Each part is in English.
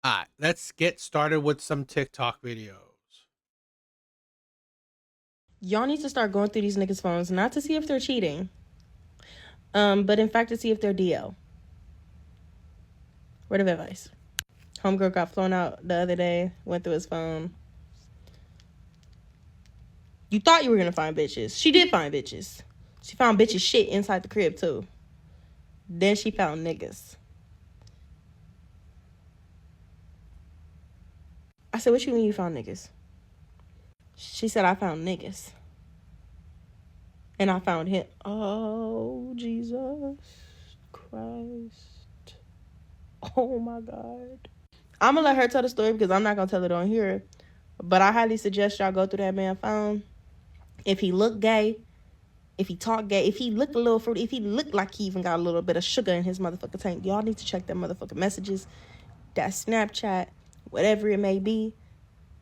Alright, let's get started with some TikTok videos. Y'all need to start going through these niggas' phones, not to see if they're cheating, but in fact to see if they're DL. Word of advice. Homegirl got flown out the other day, went through his phone. You thought you were gonna find bitches. She did find bitches. She found bitches shit inside the crib too. Then she found niggas. I said, what you mean you found niggas? She said, I found niggas. And I found him. Oh, Jesus Christ. Oh my God. I'm gonna let her tell the story because I'm not gonna tell it on here. But I highly suggest y'all go through that man's phone. If he look gay, if he talk gay, if he look a little fruity, if he look like he even got a little bit of sugar in his motherfucking tank, y'all need to check that motherfucking messages, that Snapchat, whatever it may be,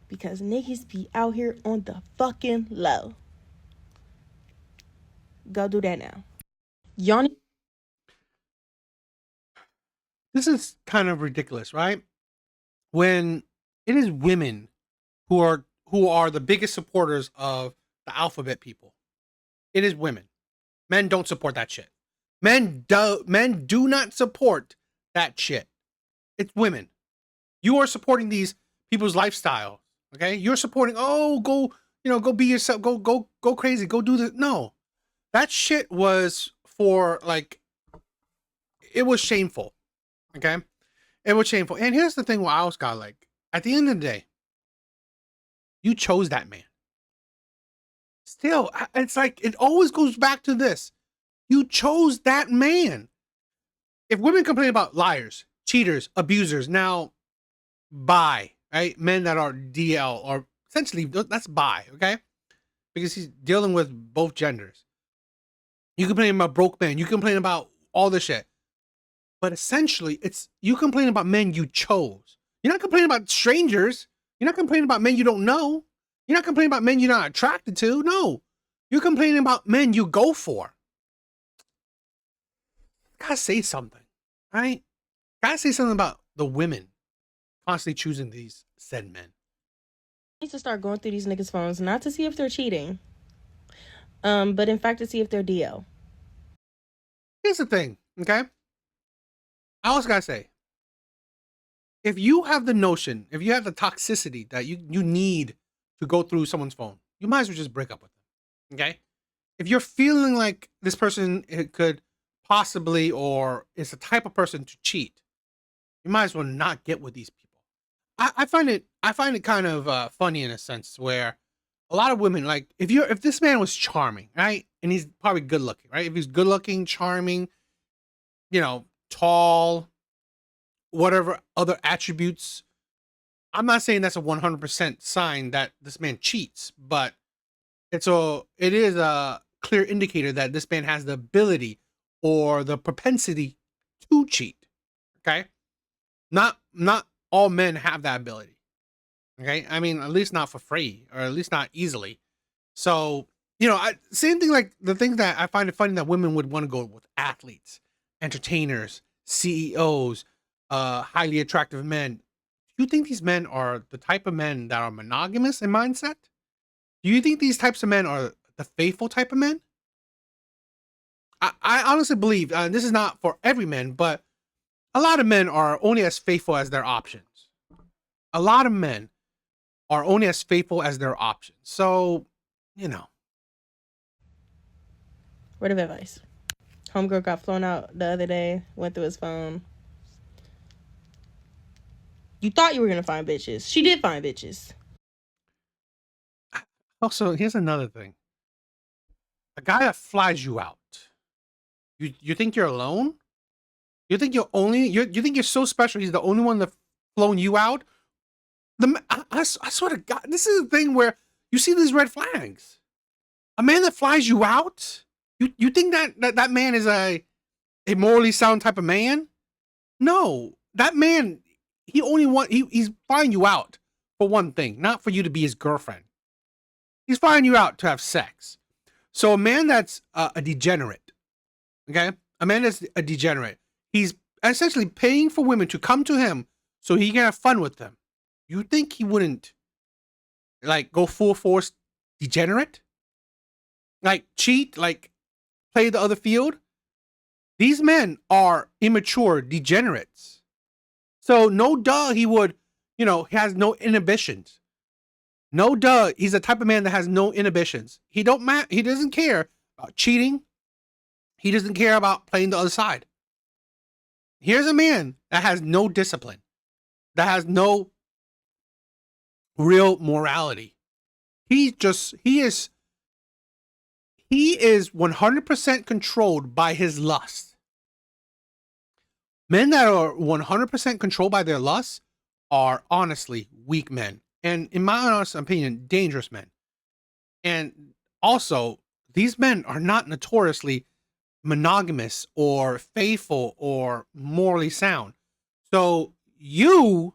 because niggas be out here on the fucking low. Go do that now. Y'all need- This is kind of ridiculous, right? When it is women who are the biggest supporters of the alphabet people. It is women. Men don't support that shit. Men do not support that shit. It's women. You are supporting these people's lifestyle. Okay? You're supporting, go be yourself, go crazy, go do this. No. That shit was for like it was shameful. Okay? It was shameful. And here's the thing what I always got like, at the end of the day, you chose that man. Still, it's like it always goes back to this. You chose that man. If women complain about liars, cheaters, abusers, now bi, right? Men that are DL or essentially that's bi, okay? Because he's dealing with both genders. You complain about broke men, you complain about all this shit. But essentially, it's you complain about men you chose. You're not complaining about strangers. You're not complaining about men you don't know. You're not complaining about men you're not attracted to. No. You're complaining about men you go for. Gotta say something, right? Gotta say something about the women constantly choosing these said men. need to start going through these niggas' phones, not to see if they're cheating, but in fact to see if they're DL. Here's the thing, okay? I also gotta say, if you have the notion, if you have the toxicity that you need to go through someone's phone, you might as well just break up with them, okay? If you're feeling like this person could possibly or is the type of person to cheat, you might as well not get with these people. I find it kind of funny in a sense where a lot of women like if this man was charming, right, and he's probably good looking, right? If he's good looking, charming, tall, whatever other attributes, I'm not saying that's a 100% sign that this man cheats, but it is a clear indicator that this man has the ability or the propensity to cheat. Okay, not all men have that ability. Okay, I mean at least not for free or at least not easily. So same thing like the things that I find it funny that women would want to go with athletes, entertainers, CEOs, highly attractive men. Do you think these men are the type of men that are monogamous in mindset? Do you think these types of men are the faithful type of men? I honestly believe, this is not for every man, but a lot of men are only as faithful as their options. A lot of men are only as faithful as their options. So, Word of advice. Homegirl got flown out the other day, went through his phone. You thought you were gonna find bitches. She did find bitches. Also, here's another thing. A guy that flies you out. You think you're alone? You think you think you're so special he's the only one that flown you out? I swear to God, this is the thing where you see these red flags. A man that flies you out? You think that man is a morally sound type of man? No. That man, he's flying you out for one thing, not for you to be his girlfriend. He's flying you out to have sex. So a man that's a degenerate, okay? A man that's a degenerate, he's essentially paying for women to come to him so he can have fun with them. You think he wouldn't like go full force degenerate? Like cheat, like play the other field? These men are immature degenerates. So no duh he would, he has no inhibitions. No duh, he's the type of man that has no inhibitions. He doesn't care about cheating. He doesn't care about playing the other side. Here's a man that has no discipline, that has no real morality. He is 100% controlled by his lust. Men that are 100% controlled by their lust are honestly weak men. And in my honest opinion, dangerous men. And also, these men are not notoriously monogamous or faithful or morally sound. So you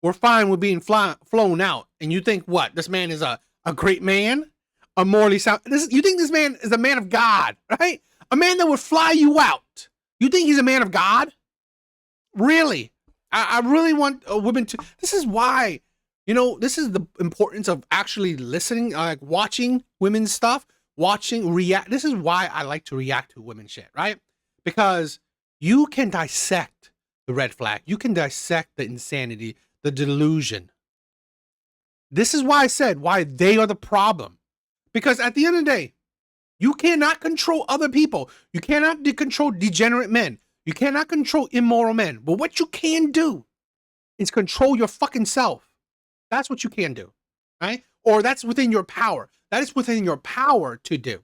were fine with being flown out. And you think what? This man is a great man? A morally sound? You think this man is a man of God, right? A man that would fly you out. You think he's a man of God? Really? I really want women to. This is why, this is the importance of actually listening, like watching women's stuff, react. This is why I like to react to women's shit, right? Because you can dissect the red flag. You can dissect the insanity, the delusion. This is why I said why they are the problem. Because at the end of the day, you cannot control other people. You cannot control degenerate men. You cannot control immoral men. But what you can do is control your fucking self. That's what you can do, right? Or that's within your power. That is within your power to do.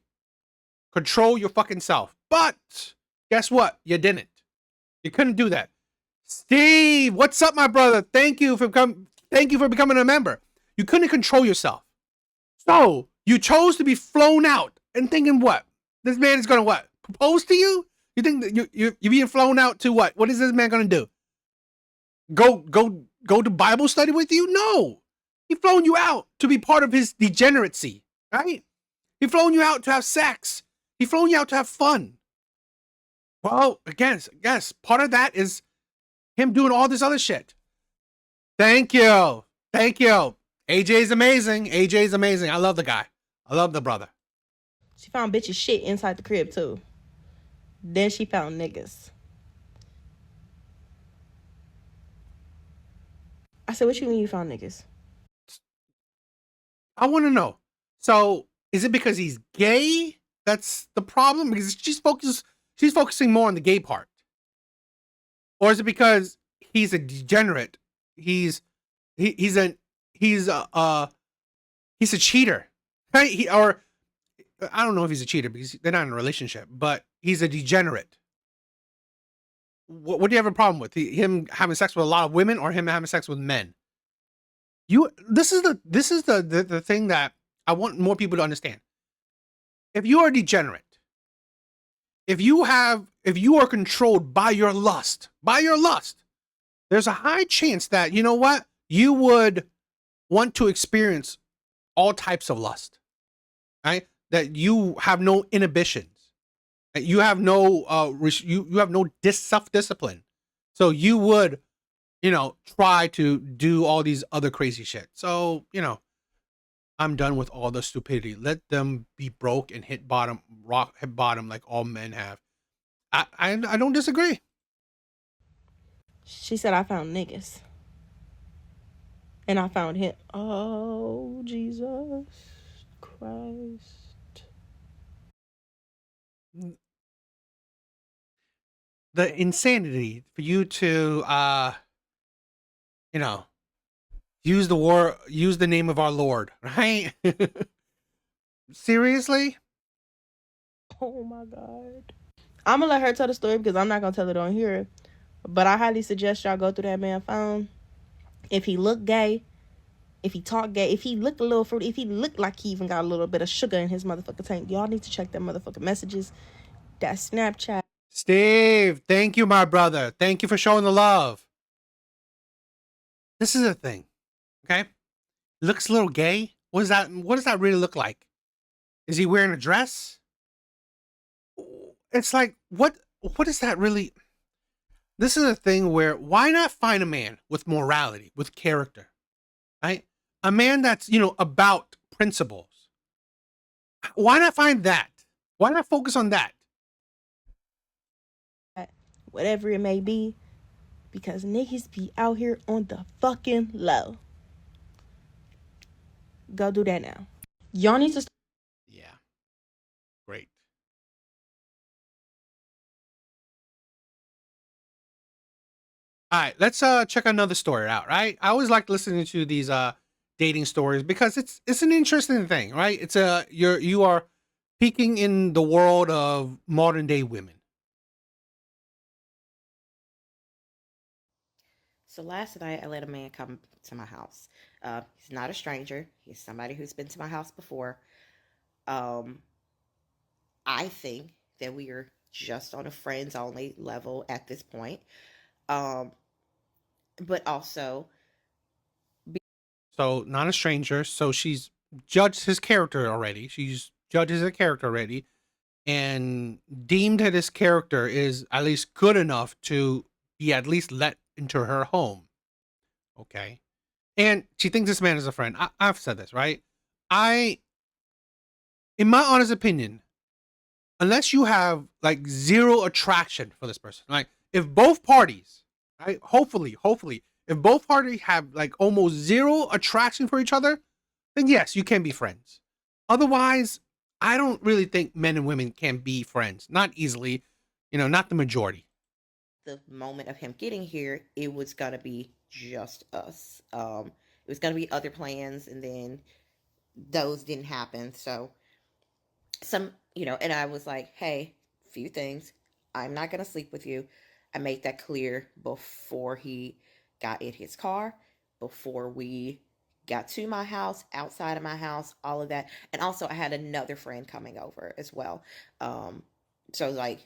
Control your fucking self. But guess what? You didn't. You couldn't do that. Steve, what's up, my brother? Thank you for becoming a member. You couldn't control yourself. So you chose to be flown out and thinking what? This man is gonna what? Propose to you? You think that you're being flown out to what? What is this man gonna do? Go to Bible study with you? No. He flown you out to be part of his degeneracy, right? He flown you out to have sex. He flown you out to have fun. Well, again, yes, part of that is him doing all this other shit. Thank you. AJ is amazing. I love the guy. I love the brother. She found bitches shit inside the crib too. Then she found niggas. I said, what you mean you found niggas? I want to know. So, is it because he's gay? That's the problem? Because she's focusing more on the gay part. Or is it because he's a degenerate? He's a cheater. Right? Or I don't know if he's a cheater because they're not in a relationship, but he's a degenerate. What do you have a problem with? Him having sex with a lot of women or him having sex with men? This is the thing that I want more people to understand. If you are degenerate, if you are controlled by your lust, there's a high chance that, you know what? You would want to experience all types of lust, right? That you have no inhibitions. That you have no you have no self-discipline. So you would, try to do all these other crazy shit. So, I'm done with all the stupidity. Let them be broke and hit bottom like all men have. I don't disagree. She said I found niggas. And I found him. Oh, Jesus Christ. The insanity for you to use the name of our Lord, right? Seriously? Oh my God. I'm gonna let her tell the story because I'm not gonna tell it on here. But I highly suggest y'all go through that man's phone. If he looked gay, if he talked gay, if he looked a little fruity, if he looked like he even got a little bit of sugar in his motherfucking tank, y'all need to check that motherfucking messages. That Snapchat. Steve, thank you, my brother. Thank you for showing the love. This is a thing, okay? Looks a little gay. What does that really look like? Is he wearing a dress? It's like, what is that really? this is a thing where why not find a man with morality, with character, right? A man that's, about principles. Why not find that? Why not focus on that? Whatever it may be, because niggas be out here on the fucking low. Go do that now. Y'all need to. Yeah, great. All right, let's check another story out, right? I always like listening to these dating stories because it's an interesting thing, right? It's a you are peeking in the world of modern day women. So last night, I let a man come to my house. He's not a stranger. He's somebody who's been to my house before. Um, I think that we are just on a friends only level at this point. Um, but also, So not a stranger. So she's judged his character already. She's judged his character already, and deemed that his character is at least good enough to be at least let into her home. Okay, and she thinks this man is a friend. I've said this, right? I, in my honest opinion, unless you have like zero attraction for this person, like if both parties, right? Hopefully, if both parties have like almost zero attraction for each other, then yes, you can be friends. Otherwise, I don't really think men and women can be friends. Not easily, not the majority. the moment of him getting here, it was gonna be just us. It was gonna be other plans, and then those didn't happen. So and I was like, hey, few things. I'm not going to sleep with you. I made that clear before he got in his car, before we got to my house, outside of my house, all of that. And also, I had another friend coming over as well. Um, so, like,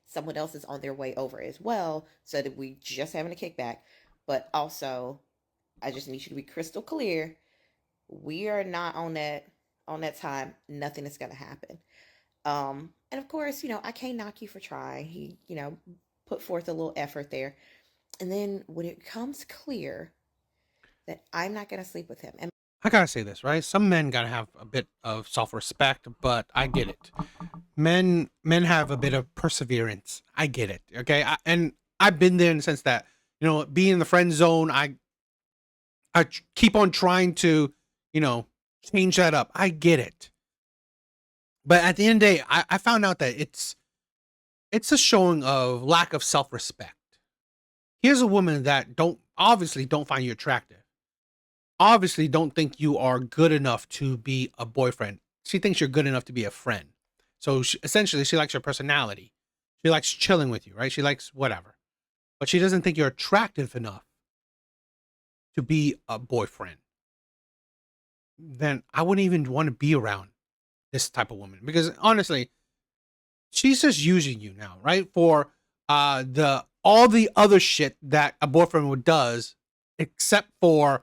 someone else is on their way over as well, so that we just having a kickback. But also, I just need you to be crystal clear. We are not on that time. Nothing is going to happen. And of course, I can't knock you for trying. He, put forth a little effort there. And then when it comes clear that I'm not going to sleep with him, and I gotta say this, right? Some men gotta have a bit of self-respect, but I get it. Men have a bit of perseverance. I get it. Okay, and I've been there in the sense that being in the friend zone, I keep on trying to you know change that up. I get it, but at the end of the day, I found out that it's a showing of lack of self-respect. Here's a woman that don't find you attractive. Obviously don't think you are good enough to be a boyfriend. She thinks you're good enough to be a friend. So essentially, she likes your personality. She likes chilling with you, right? She likes whatever. But she doesn't think you're attractive enough to be a boyfriend. Then I wouldn't even want to be around this type of woman because honestly, she's just using you now, right? For the all the other shit that a boyfriend would does, except for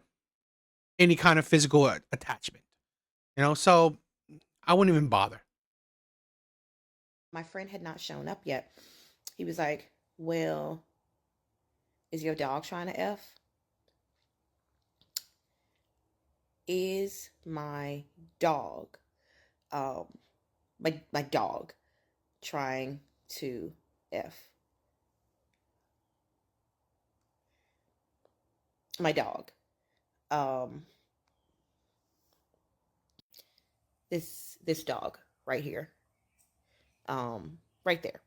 any kind of physical attachment. So I wouldn't even bother. my friend had not shown up yet. He was like, well, is your dog trying to F? Is my dog, um, my dog trying to F? My dog. Um, this dog right here. Right there.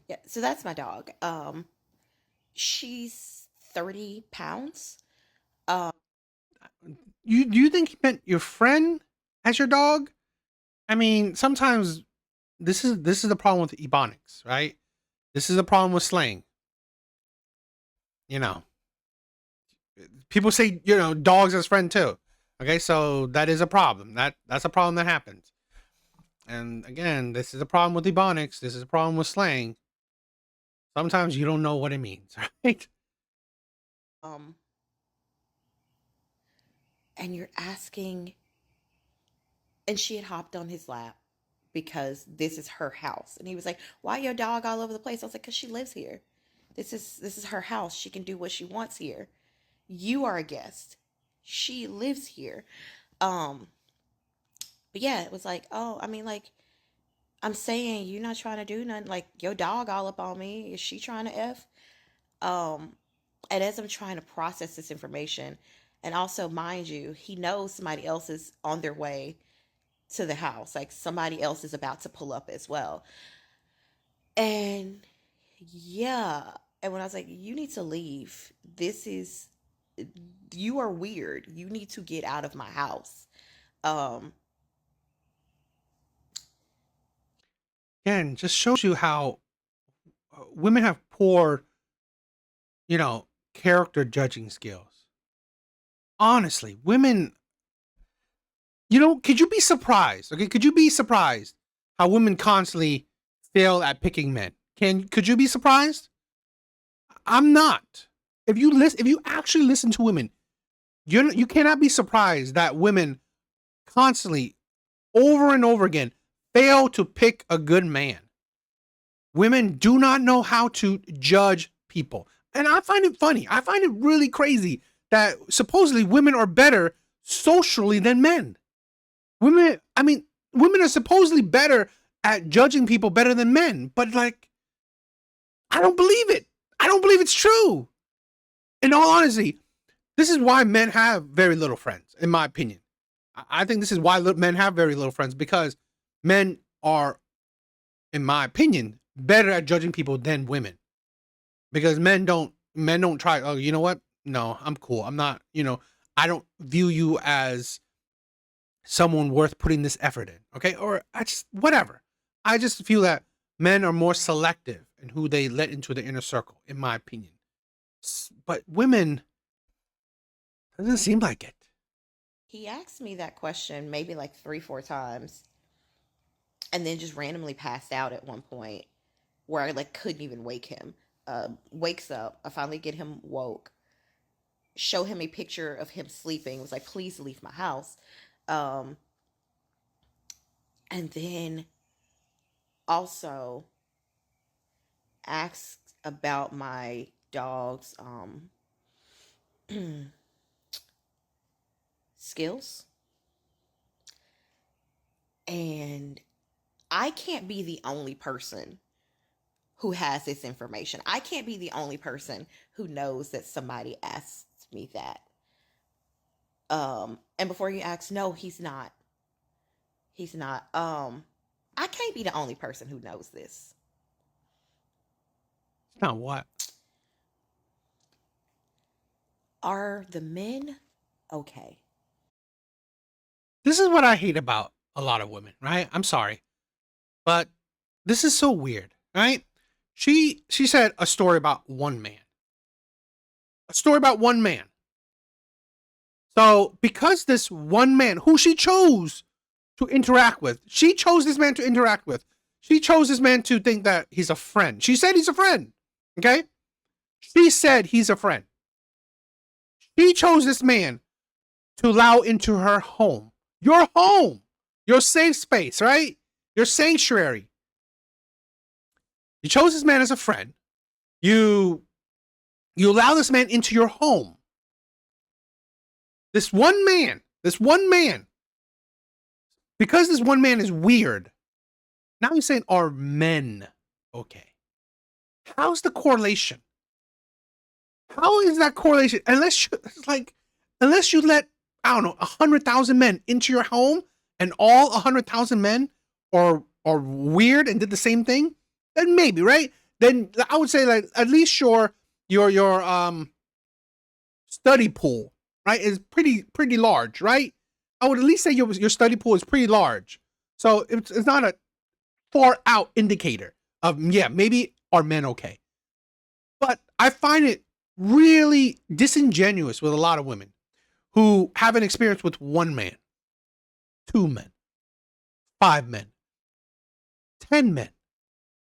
Yeah, so that's my dog. She's 30 pounds. Um, You do you think he meant your friend as your dog? I mean, sometimes this is the problem with ebonics, right? This is the problem with slang. You know, people say dogs as friend too. Okay, so that is a problem. That's a problem that happens. And again, this is a problem with ebonics. This is a problem with slang. Sometimes you don't know what it means, right? um, and you're asking, and she had hopped on his lap because this is her house. And he was like, why your dog all over the place? I was like, because she lives here. This is her house. She can do what she wants here. You are a guest. She lives here. Um, but yeah, it was like, oh, I mean, like, I'm saying you're not trying to do nothing. Like, your dog all up on me. Is she trying to F? Um, and as I'm trying to process this information, and also, mind you, he knows somebody else is on their way to the house. Like, somebody else is about to pull up as well. And yeah. And when I was like, you need to leave. You are weird. You need to get out of my house. Um, Again, just shows you how women have poor, character judging skills. Honestly, women, could you be surprised? Okay, could you be surprised how women constantly fail at picking men? Could you be surprised? I'm not. If you actually listen to women, you cannot be surprised that women constantly, over and over again, fail to pick a good man. Women do not know how to judge people. And I find it funny. I find it really crazy that supposedly women are better socially than men. Women are supposedly better at judging people better than men, but like, I don't believe it. I don't believe it's true. In all honesty, this is why men have very little friends, in my opinion. I think this is why men have very little friends, because men are, in my opinion, better at judging people than women. Because men don't try, oh, you know what? No, I'm cool. I'm not, I don't view you as someone worth putting this effort in. Okay. Or whatever. I just feel that men are more selective in who they let into the inner circle, in my opinion. But women, doesn't seem like it. he asked me that question maybe like 3, 4 times, and then just randomly passed out at one point, where I like couldn't even wake him. Wakes up. I finally get him woke. Show him a picture of him sleeping. Was like, please leave my house. Um, and then also asked about my dog's skills. And I can't be the only person who has this information. I can't be the only person who knows that somebody asked me that. And before you ask, no, he's not. He's not. I can't be the only person who knows this. Now what? Are the men okay? This is what I hate about a lot of women, right? I'm sorry, but this is so weird, right? She said a story about one man. A story about one man. So because this one man who she chose to interact with, she chose this man to interact with. She chose this man to think that he's a friend. She said he's a friend. Okay? She said he's a friend. She chose this man to allow into her home. Your safe space, right? Your sanctuary. You chose this man as a friend. You allow this man into your home. This one man, because this one man is weird. Now you're saying, are men okay? How's the correlation? How is that correlation? Unless you let, I don't know, 100,000 men into your home, and all 100,000 men are weird and did the same thing, then maybe, right? Then I would say, like, at least your study pool, right, is pretty large, right? I would at least say your study pool is pretty large. So it's not a far out indicator of, yeah, maybe are men okay. But I find it really disingenuous with a lot of women who have an experience with one man, 2 men, 5 men, 10 men.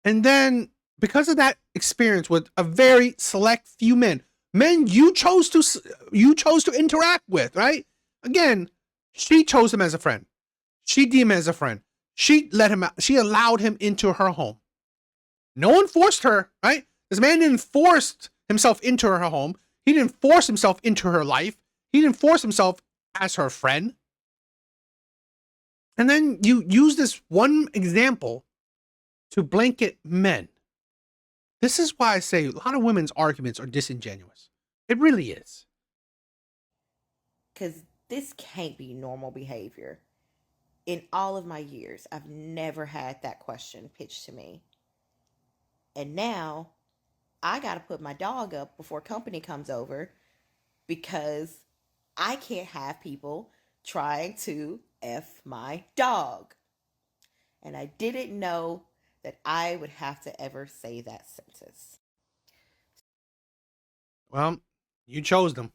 And then because of that experience with a very select few men you chose to interact with, right? Again, she chose him as a friend. She deemed him as a friend. She let him out. She allowed him into her home. No one forced her, right? This man didn't force himself into her home. He didn't force himself into her life. He didn't force himself as her friend. And then you use this one example to blanket men. This is why I say a lot of women's arguments are disingenuous. It really is. Because this can't be normal behavior. In all of my years, I've never had that question pitched to me. And now I got to put my dog up before company comes over because I can't have people trying to F my dog. And I didn't know that I would have to ever say that sentence. Well, you chose them.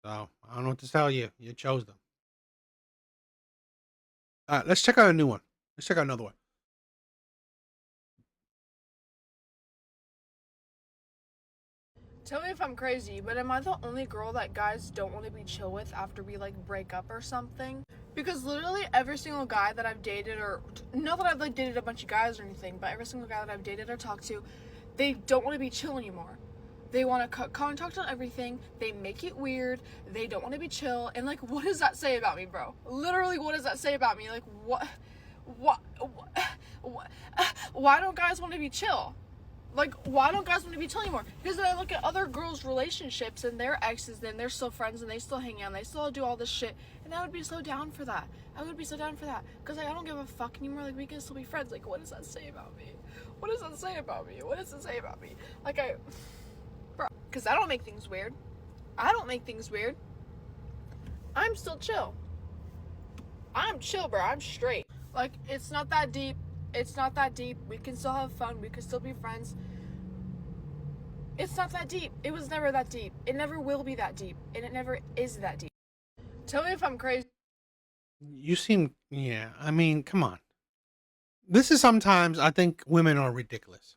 So I don't know what to tell you. You chose them. All right, let's check out a new one. Let's check out another one. Tell me if I'm crazy, but am I the only girl that guys don't want to be chill with after we like break up or something? Because literally every single guy that I've dated, or not that I've like dated a bunch of guys or anything, but every single guy that I've dated or talked to, they don't want to be chill anymore. They want to cut contact on everything. They make it weird. They don't want to be chill. And like, what does that say about me, bro? Literally, what does that say about me? Like, what, why don't guys want to be chill? Like, why don't guys want to be chill anymore? Because then I look at other girls' relationships and their exes, and they're still friends and they still hang out and they still do all this shit. And I would be so down for that. I would be so down for that. Because like, I don't give a fuck anymore. Like, we can still be friends. Like, what does that say about me? What does that say about me? What does it say about me? Like, bro, because I don't make things weird. I don't make things weird. I'm still chill. I'm chill, bro. I'm straight. Like, it's not that deep. It's not that deep. We can still have fun. We can still be friends. It's not that deep. It was never that deep. It never will be that deep. And it never is that deep. Tell me if I'm crazy. You seem, yeah, I mean, come on. This is sometimes I think women are ridiculous.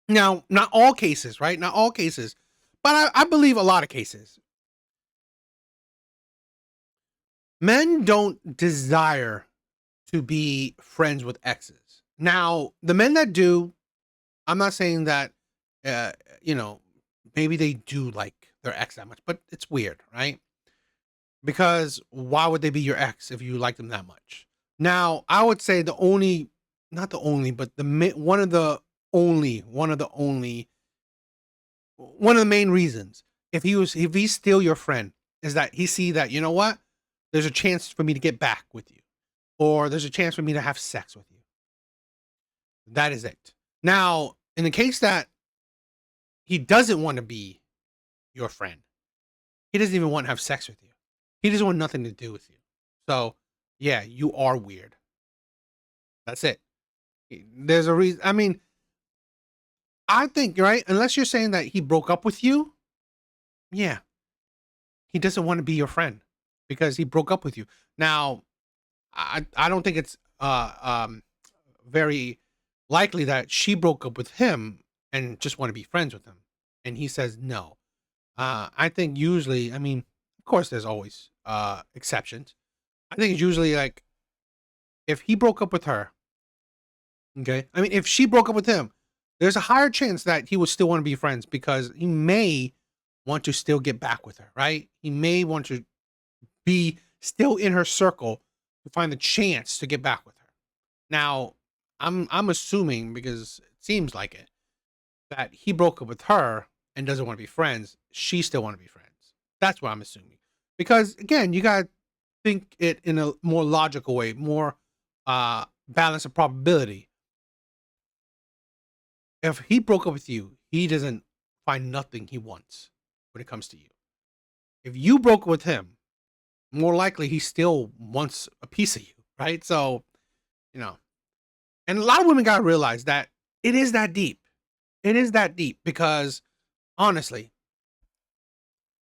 Now, not all cases, right? Not all cases, but I believe a lot of cases. Men don't desire to be friends with exes. Now, the men that do, I'm not saying that, you know, maybe they do like their ex that much, but it's weird, right? Because why would they be your ex if you like them that much? Now, I would say the only, not the only, but one of the main reasons if he's still your friend is that he see that, you know what, there's a chance for me to get back with you, or there's a chance for me to have sex with you. That is it. Now, in the case that he doesn't want to be your friend, he doesn't even want to have sex with you. He doesn't want nothing to do with you. So, yeah, you are weird. That's it. There's a reason. I mean, I think, right? Unless you're saying that he broke up with you, yeah, he doesn't want to be your friend because he broke up with you. Now, I don't think it's very likely that she broke up with him and just want to be friends with him, and he says no. I think usually, I mean, of course, there's always exceptions. I think it's usually like if he broke up with her, okay. I mean, if she broke up with him, there's a higher chance that he would still want to be friends because he may want to still get back with her, right? He may want to be still in her circle to find the chance to get back with her. Now, I'm assuming, because it seems like it, that he broke up with her and doesn't want to be friends. She still want to be friends. That's what I'm assuming. Because again, you gotta think it in a more logical way, more balance of probability. If he broke up with you, he doesn't find nothing he wants when it comes to you. If you broke up with him, more likely he still wants a piece of you, right? So, you know, and a lot of women gotta realize that it is that deep. It is that deep because honestly,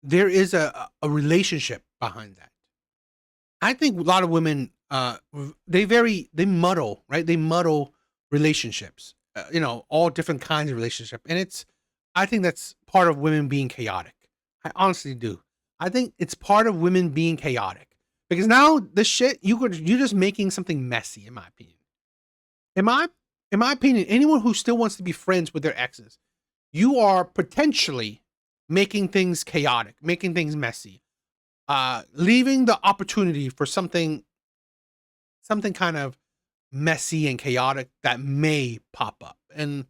there is a relationship behind that. I think a lot of women, they muddle, right? They muddle relationships, you know, all different kinds of relationship. And I think that's part of women being chaotic. I honestly do. I think it's part of women being chaotic because now the shit, you're just making something messy, in my opinion. In my opinion, anyone who still wants to be friends with their exes, you are potentially making things chaotic, making things messy, leaving the opportunity for something kind of messy and chaotic that may pop up, and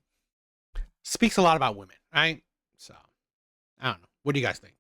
speaks a lot about women, right? So I don't know. What do you guys think?